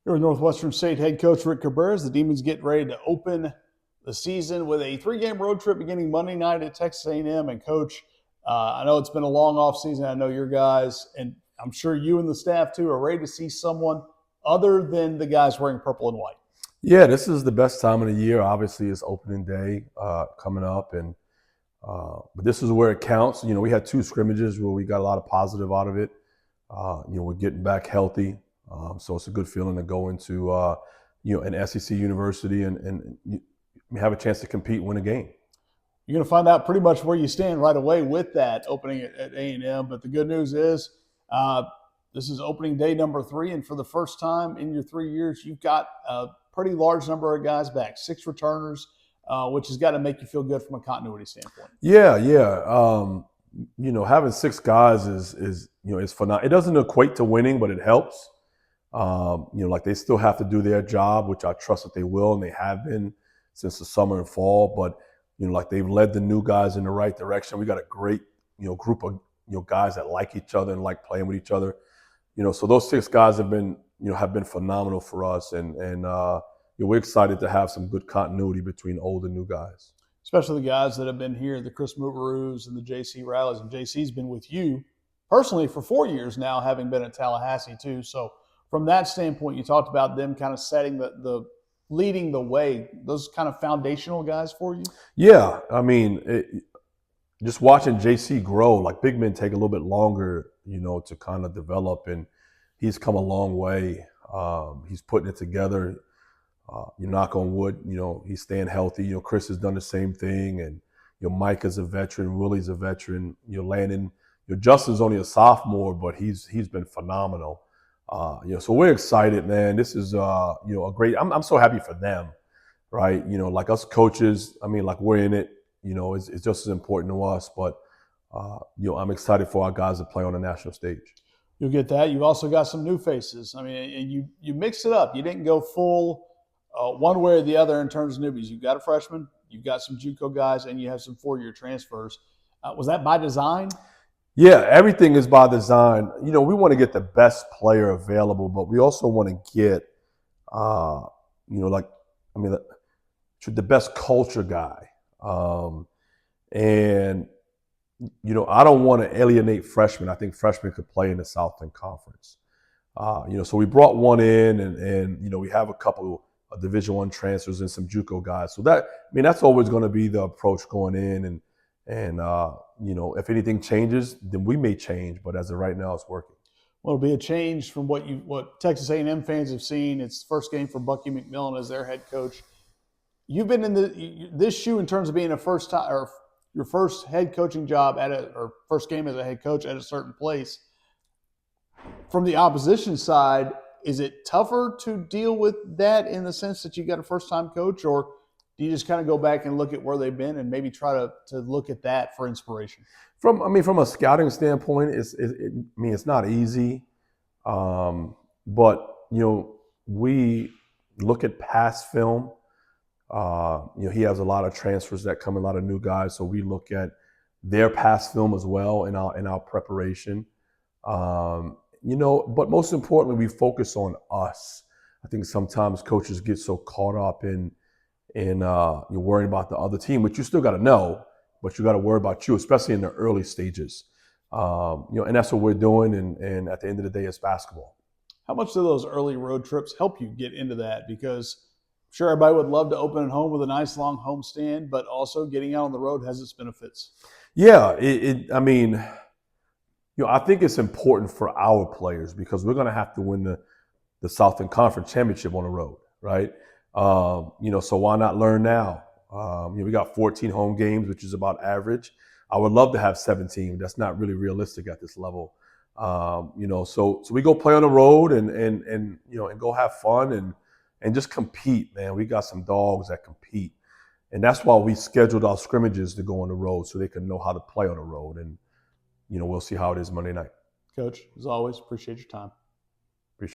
Here with Northwestern State head coach Rick Cabrera as the Demons get ready to open the season with a three-game road trip beginning Monday night at Texas A&M. And Coach, I know it's been a long off season. I know your guys, and I'm sure you and the staff too, are ready to see someone other than the guys wearing purple and white. Yeah, this is the best time of the year. Obviously, it's opening day coming up, and but this is where it counts. You know, we had two scrimmages where we got a lot of positive out of it. We're getting back healthy. So it's a good feeling to go into an SEC university and have a chance to compete, win a game. You're going to find out pretty much where you stand right away with that opening at A&M. But the good news is this is opening day number 3, and for the first time in your 3 years, you've got a pretty large number of guys back, 6 returners, which has got to make you feel good from a continuity standpoint. Yeah. Having 6 guys is phenomenal. It doesn't equate to winning, but it helps. Like they still have to do their job, which I trust that they will, and they have been since the summer and fall. But like they've led the new guys in the right direction. We got a great group of guys that like each other and like playing with each other. So those 6 guys have been phenomenal for us, and we're excited to have some good continuity between old and new guys. Especially the guys that have been here, the Chris Mubaroos and the J.C. Rallies. And J.C.'s been with you personally for 4 years now, having been at Tallahassee too. So from that standpoint, you talked about them kind of setting the leading the way, those kind of foundational guys for you? Yeah. I mean, just watching JC grow, like big men take a little bit longer, to kind of develop, and he's come a long way. He's putting it together. You knock on wood, he's staying healthy. Chris has done the same thing, and Mike is a veteran, Willie's a veteran. Landon, Justin's only a sophomore, but he's been phenomenal. So we're excited, man. This is a great. I'm so happy for them, right? Like us coaches. I mean, like we're in it. It's just as important to us. But I'm excited for our guys to play on the national stage. You'll get that. You've also got some new faces. I mean, and you mixed it up. You didn't go full one way or the other in terms of newbies. You've got a freshman, you've got some JUCO guys, and you have some 4-year transfers. Was that by design? Yeah, everything is by design. We want to get the best player available, but we also want to get, the best culture guy. I don't want to alienate freshmen. I think freshmen could play in the Southland Conference. So we brought one in, and we have a couple of Division I transfers and some JUCO guys. So that's always going to be the approach going in, and if anything changes, then we may change. But as of right now, it's working. Well, it'll be a change from what Texas A&M fans have seen. It's the first game for Bucky McMillan as their head coach. You've been in this shoe in terms of being a first time or your first head coaching job or first game as a head coach at a certain place. From the opposition side, is it tougher to deal with that in the sense that you got a first time coach, or do you just kind of go back and look at where they've been and maybe try to look at that for inspiration? From a scouting standpoint, it's not easy, but we look at past film. He has a lot of transfers that come, a lot of new guys, so we look at their past film as well in our preparation. But most importantly, we focus on us. I think sometimes coaches get so caught up in you're worrying about the other team, which you still got to know, but you got to worry about you, especially in the early stages. And that's what we're doing. And at the end of the day, it's basketball. How much do those early road trips help you get into that? Because I'm sure everybody would love to open at home with a nice long homestand, but also getting out on the road has its benefits. Yeah, I think it's important for our players because we're going to have to win the Southland Conference Championship on the road, right? So why not learn now? We got 14 home games, which is about average. I would love to have 17. That's not really realistic at this level. So we go play on the road and go have fun and just compete, man. We got some dogs that compete. And that's why we scheduled our scrimmages to go on the road so they can know how to play on the road. And, we'll see how it is Monday night. Coach, as always, appreciate your time.